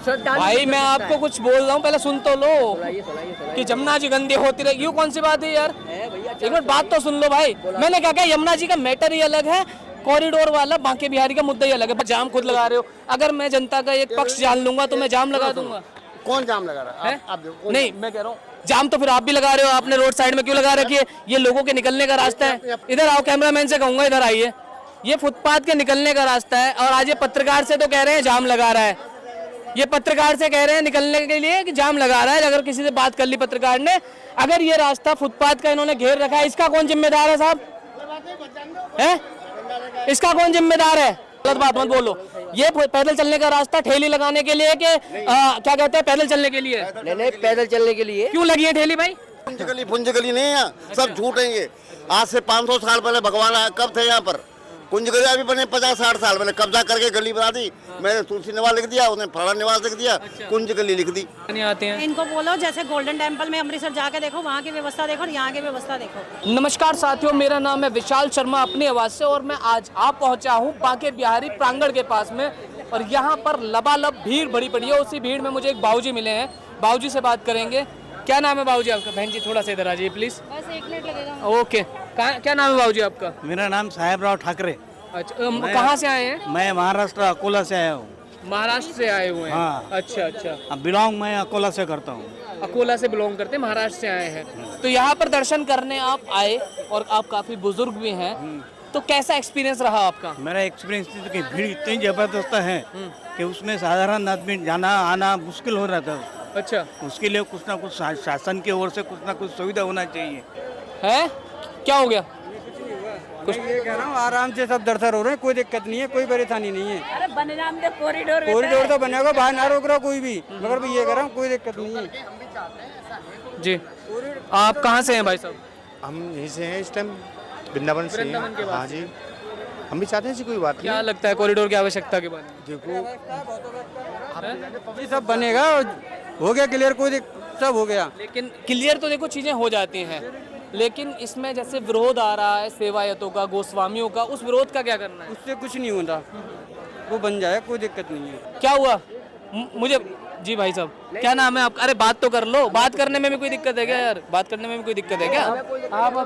भाई मैं आपको कुछ बोल रहा हूँ, पहले सुन तो लो कि यमुना जी गंदी होती रही, यूँ कौन सी बात है यार। एक मिनट बात तो सुन लो भाई। मैंने क्या कहा, यमुना जी का मैटर ही अलग है, कॉरिडोर वाला बांके बिहारी का मुद्दा ही अलग है। जाम खुद लगा रहे हो, अगर मैं जनता का एक पक्ष जान लूंगा तो मैं जाम लगा दूंगा। कौन जाम लगा रहा है? आप देखो, नहीं मैं कह रहा हूँ जाम तो फिर आप भी लगा रहे हो, आपने रोड साइड में क्यों लगा रखी है? ये लोगों के निकलने का रास्ता है। इधर आओ, कैमरामैन से कहूंगा इधर आइए। ये फुटपाथ के निकलने का रास्ता है और आज ये पत्रकार से तो कह रहे हैं जाम लगा रहा है। ये पत्रकार से कह रहे हैं निकलने के लिए कि जाम लगा रहा है। अगर किसी से बात कर ली पत्रकार ने, अगर ये रास्ता फुटपाथ का इन्होंने घेर रखा है, इसका कौन जिम्मेदार है साहब? है इसका कौन जिम्मेदार है? गलत बात मत बोलो। ये पैदल चलने का रास्ता ठेली लगाने के लिए कि क्या कहते हैं पैदल चलने के लिए? नहीं पैदल चलने के लिए। क्यों लगी है ठेली भाई? पुंज गली नहीं है, सब झूठ है ये। आज से 500 साल पहले भगवान आया, कब थे यहाँ पर? कुंज गली अभी बने 50-60 साल पहले, कब्जा करके गली बना दी। मैंने तुलसी निवास लिख दिया, उसने फड़ा निवास लिख दिया, कुंज गली लिख दी। नहीं आते हैं। इनको बोलो जैसे गोल्डन टेम्पल में अमृतसर जाके देखो, वहाँ की व्यवस्था देखो और यहाँ की व्यवस्था देखो। नमस्कार साथियों, मेरा नाम है विशाल शर्मा अपनी आवाज़ से, और मैं आज आप पहुंचा हूं बांके बिहारी प्रांगण के पास में, और यहाँ पर लबालब भीड़ भरी पड़ी है। उसी भीड़ में मुझे एक बाबूजी मिले हैं, बाबूजी से बात करेंगे। क्या नाम है बाबूजी आपका? बहन जी थोड़ा सा इधर आ जाइए प्लीज। बस 1 मिनट लगेगा। ओके, क्या नाम है बाबूजी आपका? मेरा नाम साहेबराव ठाकरे। अच्छा, कहाँ से आए हैं? मैं महाराष्ट्र अकोला से आया हूँ। महाराष्ट्र से आए हुए हैं? हाँ। अच्छा। बिलोंग मैं अकोला से करता हूँ। अकोला से बिलोंग करते हैं, महाराष्ट्र से आए हैं। तो यहाँ पर दर्शन करने आप आए और आप काफी बुजुर्ग भी हैं, तो कैसा एक्सपीरियंस रहा आपका? मेरा एक्सपीरियंस कि भीड़ इतनी जबरदस्त है कि उसमें साधारण आदमी जाना आना मुश्किल हो रहा था। अच्छा, उसके लिए कुछ ना कुछ शासन की ओर से कुछ ना कुछ सुविधा होना चाहिए। है क्या हो गया? कुछ ये कह रहा हूँ, आराम से सब दर्शन हो रहे हैं, कोई दिक्कत नहीं है, कोई परेशानी नहीं है। अरे बन जाम दे कॉरिडोर कॉरिडोर तो बनेगा, बाहर ना रोक रहा कोई भी, मगर मैं ये कह रहा हूँ कोई दिक्कत नहीं है। जी, आप कहाँ से हैं भाई साहब? हम यहीं से हैं इस टाइम, वृंदावन से हैं। हाँ जी, हम भी चाहते हैं ऐसी कोई बात क्या लगता है कॉरिडोर की आवश्यकता के बारे में? देखो, ये सब बनेगा, हो गया क्लियर, कोई सब हो गया। लेकिन क्लियर तो देखो चीजें हो जाती हैं, लेकिन इसमें जैसे विरोध आ रहा है सेवायतों का, गोस्वामियों का, उस विरोध का क्या करना है? उससे कुछ नहीं होता, वो बन जाए, कोई दिक्कत नहीं है। क्या हुआ? मुझे जी भाई साहब, क्या नाम है आपका? अरे बात तो कर लो, बात करने में भी कोई दिक्कत है क्या यार? बात करने में भी कोई दिक्कत है क्या? आप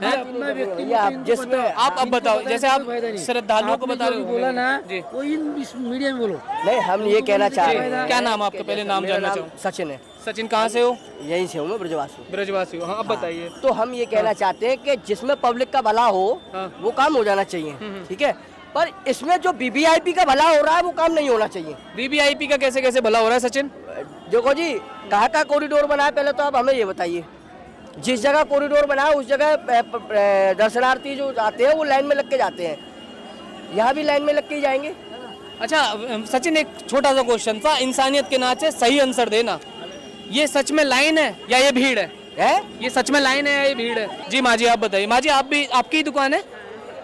अब बताओ, जैसे आप श्रद्धालुओं को बता रहे हो। बोला ना जी, कोई मीडिया में बोलो। नहीं, हम ये कहना चाह रहे हैं। क्या नाम आपका? पहले नाम जानना चाहूँ। सचिन है। सचिन कहाँ से हो? यहीं से हूँ मैं, ब्रजवासी। ब्रजवासी हो? हाँ, अब बताइए। तो हम ये कहना चाहते हैं कि जिसमें पब्लिक का भला हो वो काम हो जाना चाहिए, ठीक है, पर इसमें जो वीवीआईपी का भला हो रहा है वो काम नहीं होना चाहिए। वीवीआईपी का कैसे कैसे भला हो रहा है सचिन? देखो जी, कहाँ का कॉरिडोर बना है पहले तो आप हमें ये बताइए। जिस जगह कॉरिडोर बना है उस जगह दर्शनार्थी जो आते हैं वो लाइन में लग के जाते हैं, यहाँ भी लाइन में लग के ही जाएंगे। अच्छा सचिन, एक छोटा सा क्वेश्चन था, इंसानियत के नाते सही आंसर देना, ये सच में लाइन है या ये भीड़ है? ये सच में लाइन है या ये भीड़ है? जी माँ जी आप बताइए। माँ जी, आप भी, आपकी ही दुकान है?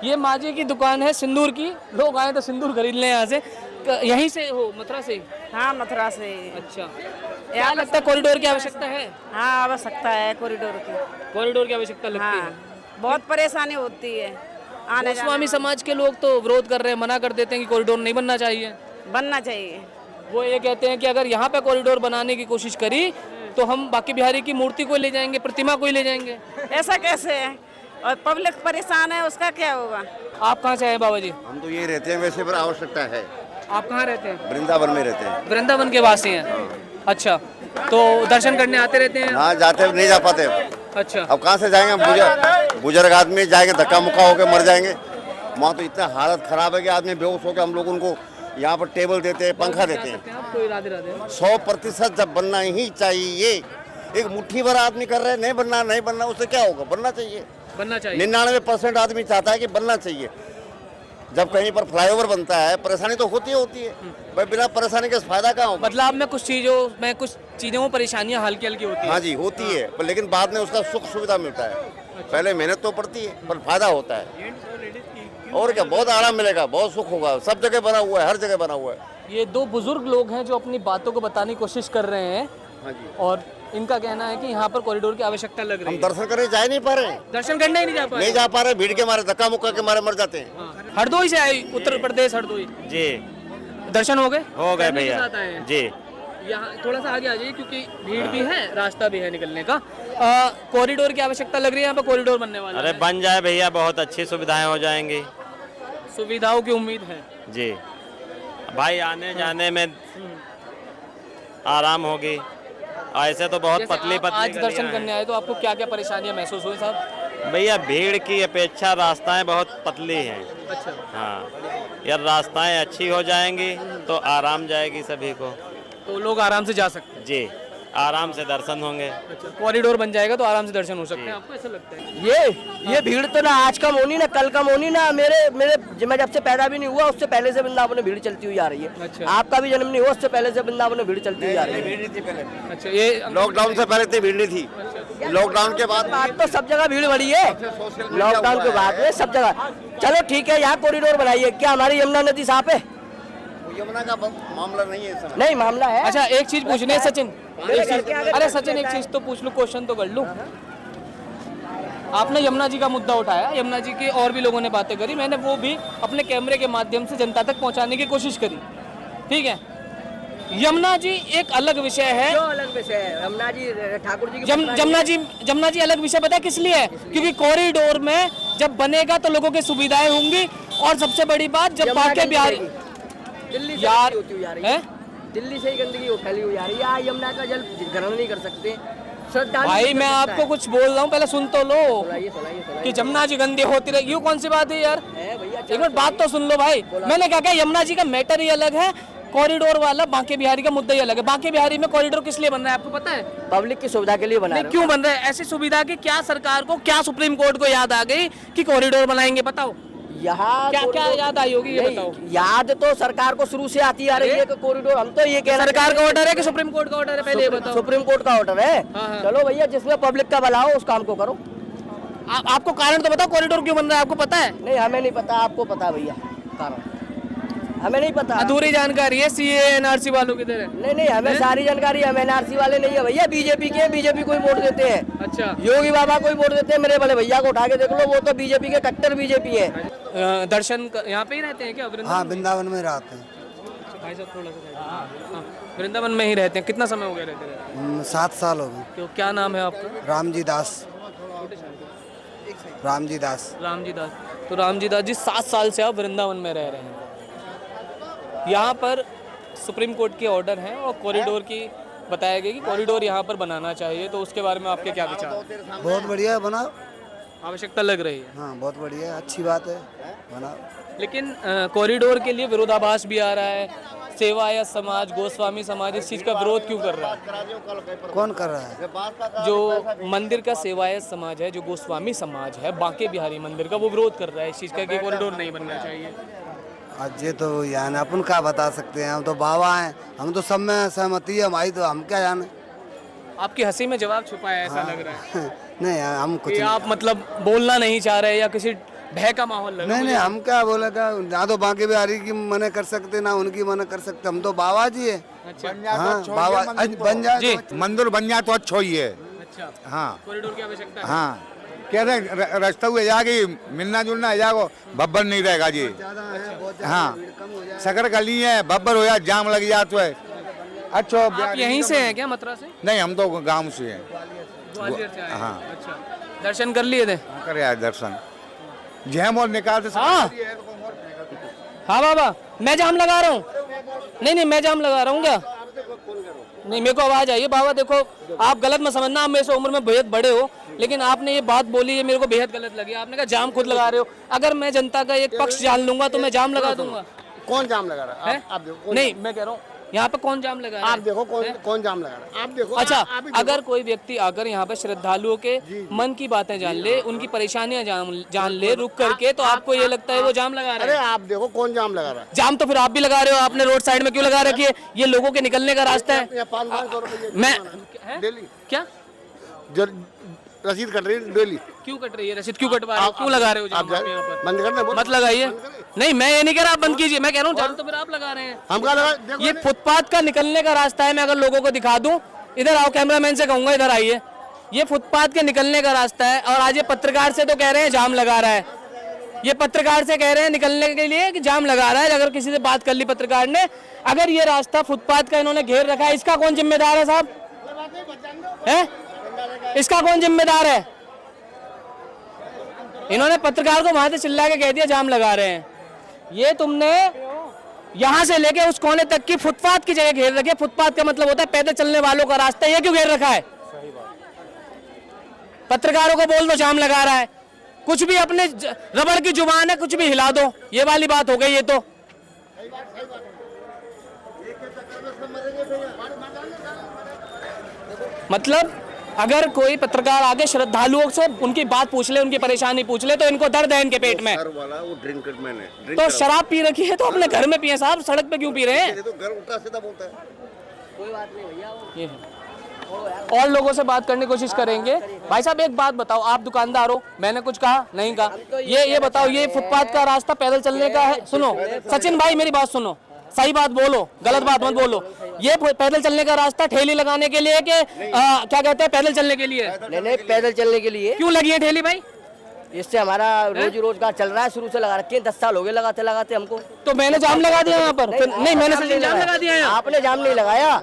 ये माँ जी की दुकान है सिंदूर की, लोग आए तो सिंदूर खरीद लें यहाँ से। यहीं से हो? मथुरा से? हाँ, मथुरा से। अच्छा, क्या लगता है कॉरिडोर की आवश्यकता है? हाँ, आवश्यकता है कॉरिडोर की। कॉरिडोर की आवश्यकता लगती है? बहुत परेशानी होती है आने गोस्वामी समाज के लोग तो विरोध कर रहे हैं, मना कर देते हैं कि कॉरिडोर नहीं बनना चाहिए। बनना चाहिए। वो ये कहते हैं कि अगर यहाँ पे कॉरिडोर बनाने की कोशिश करी तो हम बांके बिहारी की मूर्ति को ले जाएंगे, प्रतिमा को ही ले जाएंगे। ऐसा कैसे है? और पब्लिक परेशान है, उसका क्या होगा? आप कहाँ से आए बाबा जी? हम तो ये रहते हैं वैसे, पर आवश्यकता है। आप कहाँ रहते हैं? वृंदावन में रहते हैं। वृंदावन के वासी हैं? अच्छा, तो दर्शन करने आते रहते हैं? हाँ जाते, नहीं जा पाते। अच्छा, अब कहाँ से जाएंगे? बुजुर्ग आदमी जाएंगे, धक्का मुक्का होकर मर जाएंगे। वहाँ तो इतना हालत खराब है कि आदमी बेहोश होकर, हम लोग उनको यहाँ पर टेबल देते हैं, पंखा देते हैं। 100% जब बनना ही चाहिए। एक मुट्ठी भर आदमी कर रहे हैं, नहीं बनना, उससे क्या होगा? बनना चाहिए। 99% आदमी चाहता है कि बनना चाहिए। जब कहीं पर फ्लाईओवर बनता है परेशानी तो होती है भाई, बिना परेशानी के फायदा कहाँ होगा? बदलाव में कुछ चीजों में परेशानियां हल्की हल्की होती है। हाँ जी होती है, पर लेकिन बाद में उसका सुख सुविधा मिलता है। पहले मेहनत तो पड़ती है पर फायदा होता है, और क्या, बहुत आराम मिलेगा, बहुत सुख होगा। सब जगह बना हुआ है, हर जगह बना हुआ है। ये दो बुजुर्ग लोग हैं जो अपनी बातों को बताने की कोशिश कर रहे हैं। हाँ जी, और इनका कहना है कि यहाँ पर कॉरिडोर की आवश्यकता लग रही हम है। दर्शन करने जा नहीं पा रहे हैं, दर्शन करने ही नहीं जा पा रहे, भीड़ के मारे, धक्का मुक्का के मारे मर जाते हैं। हरदोई से आए, उत्तर प्रदेश हरदोई जी, दर्शन हो गए? हो गए फैमिली के भैया साथ आए हैं? जी। यहाँ थोड़ा सा आगे आ जाइए क्योंकि भीड़ भी है, रास्ता भी है निकलने का। कॉरिडोर की आवश्यकता लग रही है यहाँ पे, कॉरिडोर बनने वाला अरे है। बन जाए भैया, बहुत अच्छी सुविधाएं हो जाएंगी सुविधाओं की उम्मीद है। जी। भाई आने जाने में आराम होगी। ऐसे तो बहुत जैसे पतली आप पतली आज दर्शन गलियां करने आए तो आपको क्या क्या परेशानियां महसूस हुई साहब? हैं। भैया भीड़ की अपेक्षा रास्ताएं बहुत पतली हैं। अच्छा, हाँ, यार रास्ताएं अच्छी हो जाएंगी तो आराम जाएगी सभी को। तो लोग आराम से जा सकते हैं। जी, आराम से दर्शन होंगे। अच्छा, कॉरिडोर बन जाएगा तो आराम से दर्शन हो सकते हैं, आपको ऐसा लगता है? ये भीड़ तो ना आज कम होनी ना कल कम होनी ना, मेरे मैं जब से पैदा भी नहीं हुआ उससे पहले से वृंदावन में भीड़ चलती हुई आ रही है। अच्छा। आपका भी जन्म नहीं हुआ उससे पहले से वृंदावन में भीड़ चलती हुई आ रही है। अच्छा, ये लॉकडाउन से पहले इतनी भीड़ नहीं थी, लॉकडाउन के बाद बात तो सब जगह भीड़ बढ़ी है, लॉकडाउन के बाद में सब जगह। चलो ठीक है, यहाँ कॉरिडोर बनाइए। क्या हमारी यमुना नदी साफ है? यमुना का मामला नहीं है इस समय। नहीं मामला है। अच्छा, एक चीज पूछनी है सचिन, एक चीज, अरे सचिन एक चीज तो पूछ लूं, क्वेश्चन तो कर लूं। आपने यमुना जी का मुद्दा उठाया, यमुना जी की और भी लोगों ने बातें करी, मैंने वो भी अपने कैमरे के माध्यम से जनता तक पहुंचाने की कोशिश करी, ठीक है। यमुना जी एक अलग विषय है। क्यों अलग विषय है? यमुना जी ठाकुर जी की जमुना जी अलग विषय पता है किस लिए है? क्योंकि कॉरिडोर में जब बनेगा तो लोगों की सुविधाएं होंगी, और सबसे बड़ी बात जब बांके बिहारी दिल्ली से यार होती हुई आ रही है, है, दिल्ली से ही गंदगी फैली हुई आ रही है। यमुना का जल ग्रहण नहीं कर सकते श्रद्धालु। भाई मैं आपको कुछ बोल रहा हूँ, पहले सुन तो लो सुनाइए कि जमुना जी गंदी होती रही, यूँ कौन सी बात है यार? भैया एक मिनट बात तो सुन लो भाई। मैंने क्या कहा, यमुना जी का मैटर ही अलग है, कॉरिडोर वाला बांके बिहारी का मुद्दा ही अलग है। बांके बिहारी में कॉरिडोर किस लिए बन रहा है आपको पता है? पब्लिक की सुविधा के लिए बना नहीं, क्यों बन रहा है? ऐसी सुविधा की क्या सरकार को, क्या सुप्रीम कोर्ट को याद आ गई कि कॉरिडोर बनाएंगे? बताओ यहाँ क्या क्या याद आई होगी, ये बताओ। याद तो सरकार को शुरू से आती आ रही है कि कॉरिडोर, हम तो ये कह रहे सरकार का ऑर्डर है कि सुप्रीम कोर्ट का ऑर्डर है, पहले ये बताओ। सुप्रीम कोर्ट का ऑर्डर है। हाँ। चलो भैया, जिसमें पब्लिक का भला हो उस काम को करो। आपको कारण तो बताओ, कॉरिडोर क्यों बन रहा है, आपको पता है? नहीं हमें नहीं पता, आपको पता भैया कारण, हमें नहीं पता। अधूरी जानकारी है, सीए एनआरसी वालों की तरह। नहीं हमें सारी जानकारी, हम एनआरसी वाले नहीं है भैया, बीजेपी के, बीजेपी को ही वोट देते हैं। अच्छा, योगी बाबा को ही वोट देते हैं। मेरे बड़े भैया को उठा के देख लो, वो तो बीजेपी के कट्टर बीजेपी है। दर्शन यहाँ पे ही रहते हैं क्या? हाँ, वृंदावन में रहते हैं। भाई साहब थोड़ा सा वृंदावन में ही रहते हैं। कितना समय हो गया रहते हैं? 7 साल हो गए। क्यों, क्या नाम है आपका? रामजी दास। रामजी दास। रामजी दास। तो रामजी दास जी 7 साल से आप वृंदावन में रह रहे हैं। यहाँ पर सुप्रीम कोर्ट के ऑर्डर हैं और कॉरिडोर की बताया गया कि कॉरिडोर यहाँ पर बनाना चाहिए, तो उसके बारे में आपके क्या विचार? बहुत बढ़िया बना, आवश्यकता लग रही है। हाँ बहुत बढ़िया, अच्छी बात है बना। लेकिन कॉरिडोर के लिए विरोधाभास भी आ रहा है। सेवायत समाज, गोस्वामी समाज इस चीज़ का विरोध क्यों कर रहा है? कौन कर रहा है? जो मंदिर का सेवायत समाज है, जो गोस्वामी समाज है बांके बिहारी मंदिर का, वो विरोध कर रहा है इस चीज़ का कि कॉरिडोर नहीं बनना चाहिए। आज ये तो यानी अपन क्या बता सकते हैं, हम तो बाबा हैं, हम तो सब में सहमति है हमारी, तो हम क्या जाने। आपकी हंसी में जवाब छुपा है ऐसा लग रहा है नहीं हम कुछ कि आप मतलब बोलना नहीं चाह रहे या किसी भय का माहौल लग रहा है। नहीं हम क्या बोलेगा, ना तो बांके बिहारी की मना कर सकते ना उनकी मना कर सकते, हम तो बाबा जी है। हाँ बाबा बन जाए जी, मंदिर बन जाए तो अच्छा ही है। अच्छा, हाँ कॉरिडोर की आवश्यकता है। हाँ, कह रहे रास्ता हुए जाएगी, मिलना जुलना है जाएगा, बब्बर नहीं रहेगा जी। हाँ, सकर गली है, बब्बर हो जाए, जाम लग जाए तो है। अच्छा, आप यहीं से हैं क्या, मथुरा से? नहीं, हम तो गांव से हैं। ग्वालियर से आए हैं। हाँ। अच्छा, दर्शन कर लिए थे? करे आए दर्शन, जैम और निकाल से। हाँ हाँ बाबा, मैं जाम लगा रहा हूँ। नहीं मैं जाम लगा रहा हूँ क्या? नहीं, मेरे को आवाज आई है। बाबा देखो, आप गलत मत समझना, आप मेरे से उम्र में बेहद बड़े हो, लेकिन आपने ये बात बोली है मेरे को बेहद गलत लगी। आपने कहा जाम खुद लगा रहे हो। अगर मैं जनता का एक पक्ष जान लूंगा तो मैं जाम लगा दूंगा। कौन जाम लगा रहा है? आप देखो। नहीं, मैं कह रहा हूँ यहाँ पे कौन जाम लगा रहा है? आप देखो कौन जाम लगा रहा है, आप देखो। अच्छा, अगर कोई व्यक्ति आकर यहाँ पे श्रद्धालुओं के मन की बातें जान ले, उनकी परेशानियां जान ले रुक करके, तो आपको ये लगता है वो जाम लगा रहा है? अरे आप देखो कौन जाम लगा रहा है। जाम तो फिर आप भी लगा रहे हो। आपने रोड साइड में क्यों लगा रखी है? ये लोगों के निकलने का रास्ता है। 500 रुपये मैं डेली क्या रसीद कट रही है डेली। क्यों कट रही है रसीद? क्यों कटवा रहे हो? क्यों लगा रहे हो जाम यहाँ पर? बंद करना, मत लगाइए। नहीं, मैं ये नहीं कह रहा आप बंद कीजिए, मैं कह रहा हूँ जाम तो फिर आप लगा रहे हैं। हम क्या लगा? ये फुटपाथ का निकलने का रास्ता है। मैं अगर लोगों को दिखा दूं, इधर आओ, कैमरामैन से कहूंगा इधर आइए। ये फुटपाथ के निकलने का रास्ता है और आज ये पत्रकार से तो कह रहे हैं जाम लगा रहा है। ये पत्रकार से कह रहे हैं निकलने के लिए कि जाम लगा रहा है। अगर किसी से बात कर ली पत्रकार ने, अगर ये रास्ता फुटपाथ का इन्होंने घेर रखा है, इसका कौन जिम्मेदार है साहब? है इसका कौन जिम्मेदार है? इन्होंने पत्रकार को वहां से चिल्ला के कह दिया जाम लगा रहे हैं। ये तुमने यहां से लेके उस कोने तक की फुटपाथ की जगह घेर रखी है। फुटपाथ का मतलब होता है पैदल चलने वालों का रास्ता, ये क्यों घेर रखा है? पत्रकारों को बोल दो जाम लगा रहा है, कुछ भी अपने रबड़ की जुबान है, कुछ भी हिला दो, ये वाली बात हो गई। ये तो मतलब अगर कोई पत्रकार आगे श्रद्धालुओं से उनकी बात पूछ ले, उनकी परेशानी पूछ ले, तो इनको दर्द है इनके पेट में। वाला वो ड्रिंकर मैन है, तो शराब पी रखी है तो अपने घर में पिए साहब, सड़क पे क्यों पी रहे हैं? तो घर उल्टा सीधा बोलता है। कोई बात नहीं भैया, वो ये है। और लोगों से बात करने की कोशिश करेंगे। भाई साहब एक बात बताओ, आप दुकानदार हो, मैंने कुछ कहा नहीं कहा, ये बताओ, ये फुटपाथ का रास्ता पैदल चलने का है? सुनो सचिन भाई मेरी बात सुनो, सही बात बोलो, गलत बात मत बोलो। ये पैदल चलने का रास्ता ठेली लगाने के लिए कि क्या कहते हैं पैदल चलने के लिए? नहीं, पैदल चलने के लिए। क्यों लगी है ठेली भाई? इससे हमारा रोजगार चल रहा है, शुरू से लगा रखे हैं, 10 साल हो गए लगाते लगाते हमको। तो मैंने जाम लगा दिया यहाँ पर? नहीं मैंने सचिन जाम लगा दिया यहाँ। आपने जाम नहीं लगाया,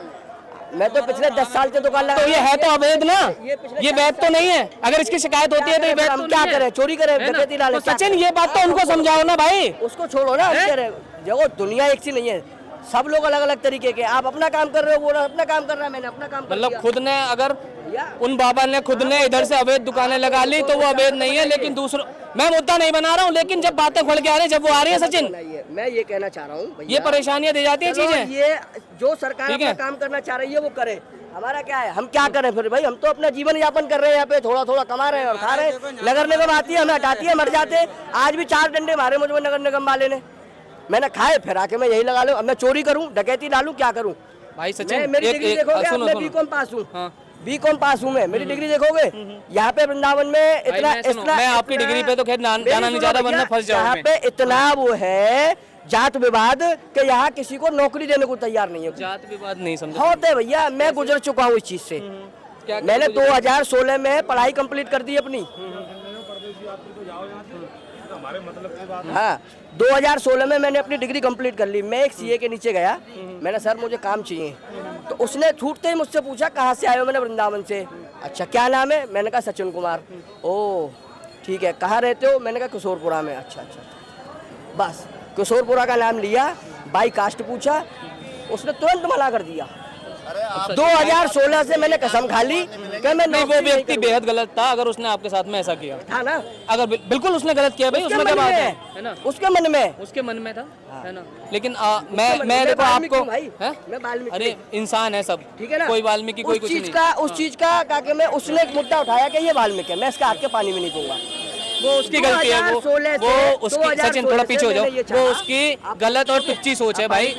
मैं तो पिछले 10 साल से दुकान लगा। तो ये है तो अवैध ना, ये वैध तो नहीं है। अगर इसकी शिकायत होती है तो ये वैध हम क्या करें? चोरी करें, डकैती डालें? सचिन ये बात तो उनको समझाओ ना भाई। उसको छोड़ो ना, देखो दुनिया एक सी नहीं है, सब लोग अलग अलग तरीके के। आप अपना काम कर रहे हो, वो अपना काम कर रहा है, मैंने अपना काम कर मतलब खुद ने अगर उन बाबा ने खुद ने इधर से अवैध दुकानें लगा ली तो वो अवैध नहीं है, लेकिन दूसरों, मैं मुद्दा नहीं बना रहा हूँ, लेकिन जब बातें खुल के आ रही है, जब वो आ रही है सचिन, मैं ये कहना चाह रहा हूँ, ये परेशानियां दे जाती है चीजें। ये जो सरकार अपना काम करना चाह रही है वो करे, हमारा क्या है, हम क्या करें फिर भाई? हम तो अपना जीवन यापन कर रहे हैं यहाँ पे, थोड़ा थोड़ा कमा रहे हैं और खा रहे हैं। नगर निगम आती है, हमें हटाती है, मर जाते हैं। आज भी 4 डंडे मारे मुझे नगर निगम वाले ने, मैंने खाए, फिर आके मैं यही लगा लूं। अब मैं चोरी करूं, डकैती डालूं, क्या करूं भाई? सचिन मेरी डिग्री देखोगे, मैं बीकॉम पास हूं, बीकॉम पास हूं मैं, मेरी डिग्री देखोगे। यहाँ पे वृंदावन में इतना मैं आपकी डिग्री पे तो खैर जाना नहीं चाहता, वरना फंस जाऊंगा। यहाँ पे इतना वो है जात विवाद कि यहाँ किसी को नौकरी देने को तैयार नहीं है। जात विवाद नहीं समझा होते भैया, मैं गुजर चुका हूँ इस चीज से। मैंने 2016 में पढ़ाई कंप्लीट कर दी अपनी। हाँ, 2016 में मैंने अपनी डिग्री कंप्लीट कर ली। मैं एक सीए के नीचे गया, मैंने सर मुझे काम चाहिए, तो उसने छूटते ही मुझसे पूछा कहाँ से आए हो? मैंने वृंदावन से। अच्छा क्या नाम है? मैंने कहा सचिन कुमार। ओह ठीक है, कहाँ रहते हो? मैंने कहा किशोरपुरा में। अच्छा, बस किशोरपुरा का नाम लिया, बाई कास्ट पूछा, उसने तुरंत मना कर दिया। 2016 से मैंने कसम खा ली कि मैं नहीं, वो व्यक्ति बेहद गलत था अगर उसने आपके साथ में ऐसा किया था ना। अगर बिल्कुल उसने गलत किया भाई, उसमें क्या बात है ना? उसके मन में था, है ना। लेकिन मैं देखो आपको, मैं अरे इंसान है सब, ठीक है ना, कोई वाल्मीकि कोई कुछ नहीं। उस चीज का कि मैं उसने एक मुद्दा उठाया कि ये वाल्मीकि है, मैं इसके हाथ के पानी में नहीं दूंगा। वो उसकी गलती है, वो उसकी, सचिन थोड़ा पीछे हो जाओ, वो उसकी गलत और तुच्ची सोच है भाई।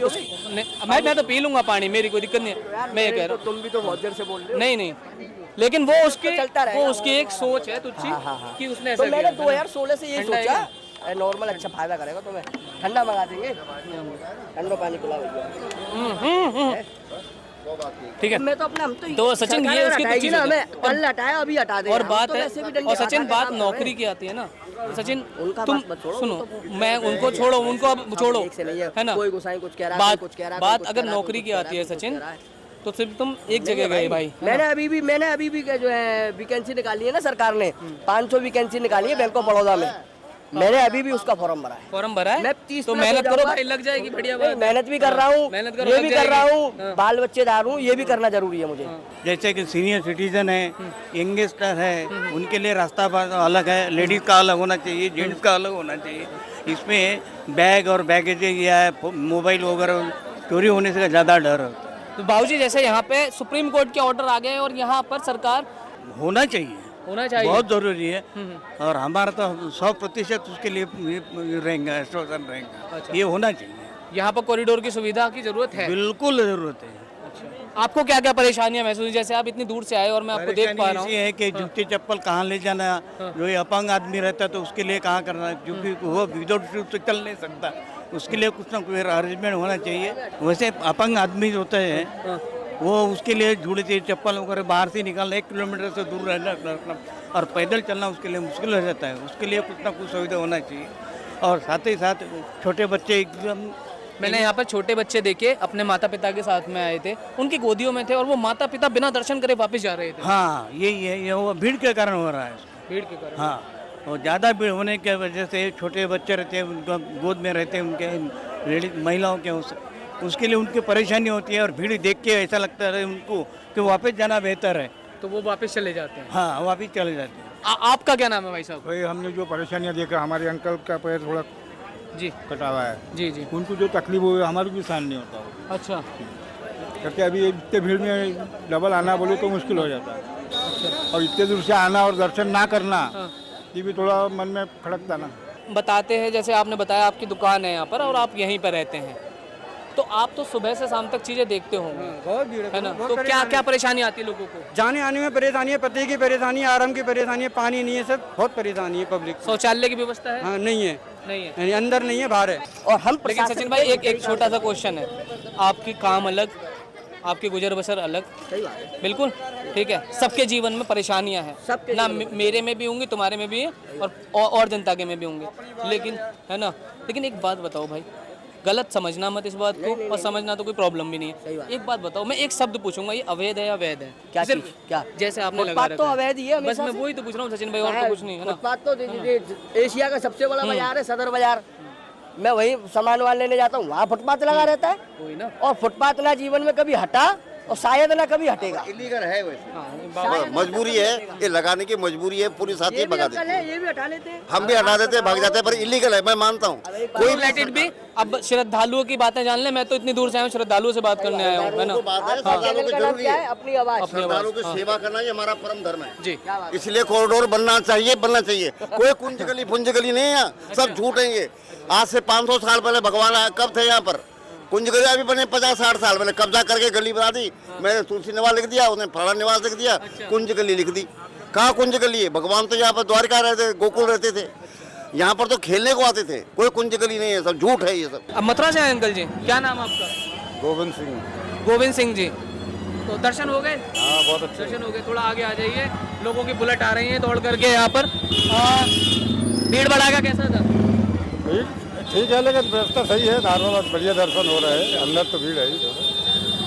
मैं तो पी लूंगा पानी, मेरी कोई दिक्कत नहीं है, मैं ये कह रहा हूँ। तुम भी तो बहुत देर से बोल रहे हो। नहीं, लेकिन वो उसकी एक सोच है तुच्ची कि उसने ऐसा किया। मैंने 2016 से यही सोचा, नॉर्मल अच्छा फायदा करेगा, तो मैं ठंडा मंगा देंगे, ठंडा पानी पिलाओ। ठीक है, मैं तो अपना, हम तो सचिन ये उसकी कुछ चीज़ हमें कल हटाया, अभी हटा दे। और बात है, और सचिन बात नौकरी की आती है ना सचिन, तुम सुनो, मैं उनको छोड़ो, उनको अब छोड़ो, है ना। कोई गुस्सा कुछ कह रहा है, कुछ कह रहा है, बात अगर नौकरी की आती है सचिन, तो सिर्फ तुम एक जगह गए भाई। मैंने अभी भी जो है वैकेंसी निकाली है ना सरकार ने, 500 वैकेंसी निकाली है बैंक ऑफ बड़ौदा में, मैंने अभी भी उसका फॉर्म भरा है। मैं 30 तो मेहनत करो भाई, लग जाएगी, बढ़िया बात। मेहनत भी कर रहा हूँ, ये भी कर रहा हूँ, बाल बच्चेदार हूँ, ये भी करना जरूरी है मुझे। जैसे कि सीनियर सिटीजन है, यंगस्टर है, उनके लिए रास्ता अलग है, लेडीज़ का अलग होना चाहिए, जेंट्स का अलग होना चाहिए। इसमें बैग और बैगेज या मोबाइल वगैरह चोरी होने से ज़्यादा डर है। तो बाबूजी जैसे यहाँ पे सुप्रीम कोर्ट के ऑर्डर आ गए और यहाँ पर सरकार होना चाहिए, बहुत जरूरी है, और हमारा तो 100% उसके लिए रहेंगे, आश्वासन रहेंगे। अच्छा। ये होना चाहिए। यहाँ पर कॉरिडोर की सुविधा की जरूरत है, बिल्कुल जरूरत है। अच्छा। आपको क्या क्या परेशानियां महसूस, जैसे आप इतनी दूर से आए और मैं आपको देख पा रहा हूँ, है कि जूते चप्पल कहाँ ले जाना, जो ये अपंग आदमी रहता है तो उसके लिए कहाँ करना, क्योंकि वो विदाउट शूज से चल नहीं सकता, उसके लिए कुछ ना कुछ अरेंजमेंट होना चाहिए। वैसे अपंग आदमी होते हैं वो उसके लिए जूते चाहिए, चप्पल वगैरह बाहर से निकालना, 1 किलोमीटर से दूर रहना और पैदल चलना उसके लिए मुश्किल हो जाता है, उसके लिए कुछ ना कुछ सुविधा होना चाहिए। और साथ ही साथ छोटे बच्चे एकदम मैंने यहाँ पर छोटे बच्चे देखे अपने माता पिता के साथ में आए थे, उनकी गोदियों में थे और वो माता पिता बिना दर्शन करे वापस जा रहे थे। हाँ यही है, ये वो भीड़ के कारण हो रहा है। भीड़ के कारण। हाँ, और ज़्यादा भीड़ होने की वजह से छोटे बच्चे रहते हैं, उनका गोद में रहते हैं उनके लेडीज महिलाओं के, उसके लिए उनकी परेशानी होती है और भीड़ देख के ऐसा लगता है उनको कि वापस जाना बेहतर है, तो वो वापस चले जाते हैं। हाँ वापस चले जाते हैं। आपका क्या नाम है भाई साहब? भाई हमने जो परेशानियां देखा, हमारे अंकल का पैर थोड़ा जी कटा हुआ है, जी जी। उनको जो तकलीफ हुई हमारे भी सहन नहीं होता। अच्छा, क्योंकि अभी इतने भीड़ में डबल आना बोले तो मुश्किल हो जाता है, और इतने दूर से आना और दर्शन ना करना ये भी थोड़ा मन में खड़कता ना। बताते हैं जैसे आपने बताया आपकी दुकान है यहाँ पर और आप यहीं पर रहते हैं, तो आप तो सुबह से शाम तक चीजें देखते होंगे। बहुत भीड़ है ना, तो क्या क्या परेशानी आती है लोगों को? जाने आने में परेशानी है, पति की परेशानी है, आराम की परेशानी है, पानी नहीं है, सब बहुत परेशानी है पब्लिक। शौचालय की व्यवस्था है? हाँ नहीं है, नहीं है, यानी अंदर नहीं है, बाहर है। और हम लेकिन सचिन भाई एक छोटा सा क्वेश्चन है, आपकी काम अलग, आपकी गुजर बसर अलग, बिल्कुल ठीक है, सबके जीवन में परेशानियां हैं ना, मेरे में भी होंगी, तुम्हारे में भी है और जनता के में भी होंगे, लेकिन है ना। लेकिन एक बात बताओ भाई, गलत समझना मत इस बात को, और समझना तो कोई प्रॉब्लम भी नहीं है। एक बात बताओ, मैं एक शब्द पूछूंगा, ये अवैध है या वैध है? क्या सिर्फ चीज़? क्या? जैसे आपने लगा फुटपाथ तो रखा अवैध ही है, बस मैं वही तो पूछ रहा हूँ सचिन भाई, और तो कुछ नहीं है ना। फुटपाथ तो एशिया का सबसे बड़ा बाजार है, सदर बाजार। मैं वही सामान वाले लेने जाता हूँ, वहाँ फुटपाथ लगा रहता है, कोई ना। और फुटपाथ ना जीवन में कभी हटा और शायद ना कभी हटेगा। इलीगल है वैसे, मजबूरी है, ये लगाने की मजबूरी है, पूरी साथी ये भी भगा अक्ल देते है, ये भी हटा लेते हैं। हम भी हटा देते हैं, भाग जाते हैं, पर इलीगल है, मैं मानता हूँ। कोई रिलेटेड भी, अब श्रद्धालुओं की बातें जान ले, मैं तो इतनी दूर से आया हूँ, श्रद्धालुओं से बात करने आया हूँ, है ना। श्रद्धालुओं की जरूरी है, अपनी आवाज, श्रद्धालुओं की सेवा करना ये हमारा परम धर्म है जी। इसलिए कॉरिडोर बनना चाहिए, बनना चाहिए। कोई कुंज गली पुंज गली नहीं है, सब झूठ है ये। आज से 500 साल पहले भगवान आए, कब थे यहाँ पर? कुंज गली अभी बने 50-60 साल पहले, कब्जा करके गली बना दी। मैंने तुलसी निवास लिख दिया, उसने फड़ा निवास लिख दिया, कुंज गली लिख दी। कहाँ कुंज गली है? भगवान तो यहाँ पर द्वारका रहते, गोकुल रहते थे, यहाँ पर तो खेलने को आते थे। कोई कुंज गली नहीं है, सब झूठ है ये सब। अब मथुरा से आए अंकल जी, क्या नाम आपका? गोविंद सिंह। गोविंद सिंह जी, तो दर्शन हो गए? हाँ बहुत अच्छे। दर्शन हो गए, थोड़ा आगे आ जाइए, लोगों की बुलेट आ रही है दौड़ करके यहाँ पर। भीड़ भड़ाका कैसा था? ठीक है, लेकिन व्यवस्था सही है, नॉर्मल बढ़िया दर्शन हो रहे हैं, अंदर तो भीड़ है ही।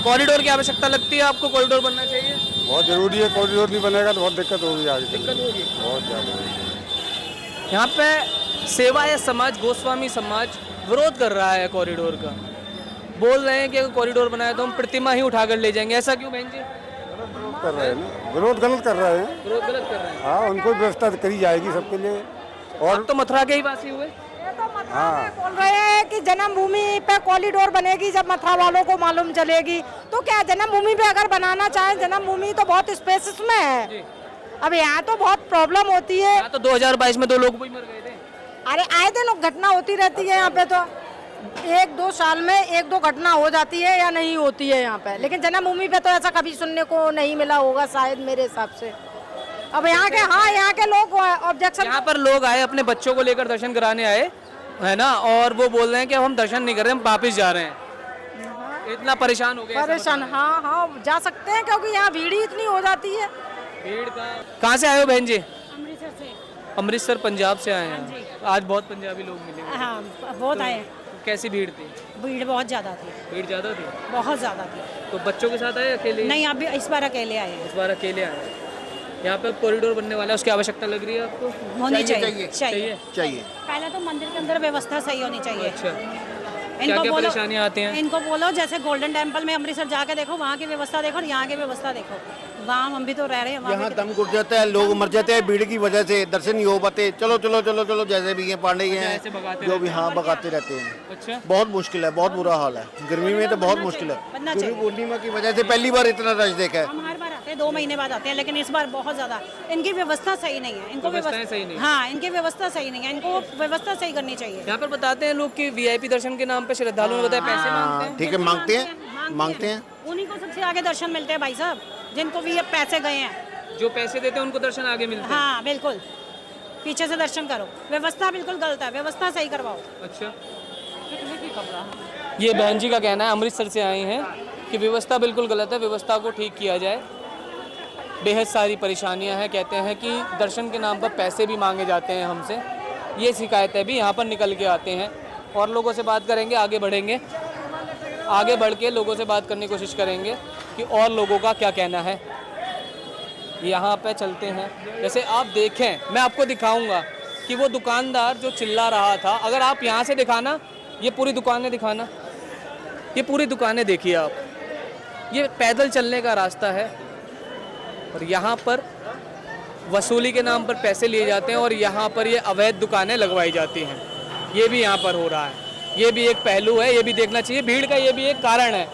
कॉरिडोर की आवश्यकता लगती है आपको? कॉरिडोर बनना चाहिए? बहुत जरूरी है, कॉरिडोर नहीं बनेगा तो बहुत दिक्कत होगी आगे। दिक्कत होगी बहुत ज़्यादा। यहाँ पे सेवाय समाज, गोस्वामी समाज विरोध कर रहा है कॉरिडोर का, बोल रहे हैं कि अगर कॉरिडोर बनाया तो हम प्रतिमा ही उठाकर ले जाएंगे। ऐसा क्यों बहन जी? विरोध कर रहे हैं ना, विरोध गलत कर रहे हैं। विरोध गलत कर रहे हैं। हाँ, उनको व्यवस्था करी जाएगी सबके लिए। और आप तो मथुरा के ही वासी हुए। हाँ, बोल रहे हैं कि जन्मभूमि पे कॉरिडोर बनेगी, जब मथुरा वालों को मालूम चलेगी तो क्या जन्मभूमि पे अगर बनाना चाहे, जन्मभूमि तो बहुत स्पेस में है, अब यहाँ तो बहुत प्रॉब्लम होती है। तो 2022 में 2 लोग भी मर गए थे। अरे आए दिन घटना होती रहती है यहाँ पे, तो 1-2 साल में 1-2 घटना हो जाती है या नहीं होती है यहाँ पे, लेकिन जन्मभूमि पे तो ऐसा कभी सुनने को नहीं मिला होगा शायद, मेरे हिसाब से। अब यहाँ के, हाँ यहाँ के लोग ऑब्जेक्शन, यहाँ पर लोग आए अपने बच्चों को लेकर दर्शन कराने आए, है ना, और वो बोल रहे हैं कि हम दर्शन नहीं कर रहे, हम वापिस जा रहे हैं। इतना परेशान हो गए? परेशान, हाँ हाँ जा सकते हैं, क्योंकि यहाँ भीड़ ही इतनी हो जाती है। भीड़ का। कहाँ से आए हो बहन जी? अमृतसर से। अमृतसर पंजाब से आए हैं। आज बहुत पंजाबी लोग मिले। हाँ बहुत आए। कैसी भीड़ थी? भीड़ बहुत ज़्यादा थी। भीड़ ज़्यादा थी? बहुत ज़्यादा थी। तो बच्चों के साथ आए अकेले? नहीं, आप भी इस बार अकेले आए हैं। इस बार अकेले आए। यहाँ पे कॉरिडोर बनने वाला है, उसकी आवश्यकता लग रही है आपको? होनी चाहिए। चाहिए। पहले तो मंदिर के अंदर व्यवस्था सही होनी चाहिए। अच्छा, क्या क्या परेशानियाँ आती हैं? इनको बोलो जैसे गोल्डन टेम्पल में अमृतसर जाके देखो, वहाँ की व्यवस्था देखो और यहाँ की व्यवस्था देखो। वहाँ हम भी तो रह रहे हैं, यहाँ दम घुट जाता है, लोग मर जाते हैं भीड़ की वजह से, दर्शन नहीं हो पाते। चलो चलो चलो चलो, जैसे भी हैं पांडे हैं जो भी, हाँ भगाते रहते हैं। अच्छा, बहुत मुश्किल है, बहुत बुरा हाल है, गर्मी में तो बहुत मुश्किल है। गुरु पूर्णिमा की वजह से पहली बार इतना रश देखा है। हम हर बार आते हैं, 2 महीने बाद आते हैं, लेकिन इस बार बहुत ज्यादा। इनकी व्यवस्था सही नहीं है, इनको व्यवस्थाएं सही नहीं है। हाँ, इनकी व्यवस्था सही नहीं है, इनको व्यवस्था सही करनी चाहिए। यहाँ पर बताते हैं लोग कि वीआईपी दर्शन के नाम पे श्रद्धालुओं ने बताया पैसे मांगते हैं। ठीक है, मांगते हैं। उन्हीं को सबसे आगे दर्शन मिलते हैं भाई साहब, जिनको भी ये पैसे गए हैं। जो पैसे देते हैं उनको दर्शन आगे मिलते हैं। हाँ बिल्कुल, पीछे से दर्शन करो। व्यवस्था बिल्कुल गलत है, व्यवस्था सही करवाओ। अच्छा, ये बहन जी का कहना है, अमृतसर से आए हैं, कि व्यवस्था बिल्कुल गलत है, व्यवस्था को ठीक किया जाए। बेहद सारी परेशानियां हैं, कहते हैं कि दर्शन के नाम पर पैसे भी मांगे जाते हैं हमसे, ये शिकायतें भी यहाँ पर निकल के आते हैं। और लोगों से बात करेंगे, आगे बढ़ेंगे, आगे बढ़ के लोगों से बात करने की कोशिश करेंगे कि और लोगों का क्या कहना है। यहाँ पे चलते हैं, जैसे आप देखें, मैं आपको दिखाऊंगा कि वो दुकानदार जो चिल्ला रहा था, अगर आप यहाँ से दिखाना, ये पूरी दुकानें दिखाना, ये पूरी दुकानें देखिए आप, ये पैदल चलने का रास्ता है और यहाँ पर वसूली के नाम पर पैसे लिए जाते हैं और यहाँ पर ये अवैध दुकानें लगवाई जाती हैं। ये भी यहाँ पर हो रहा है, ये भी एक पहलू है, ये भी देखना चाहिए। भीड़ का ये भी एक कारण है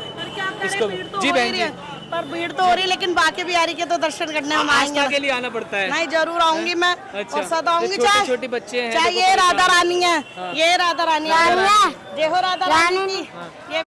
इसको। जी बहन जी, पर भीड़ तो हो रही है, लेकिन बाकी बिहारी के तो दर्शन करने हम आएंगे। आस्था के लिए आना पड़ता है। नहीं, जरूर आऊंगी मैं। अच्छा। और सदा आऊंगी। छोटे छोटे बच्चे हैं, चाहे ये राधा रानी है, ये राधा रानी है, जय हो राधा रानी की। ये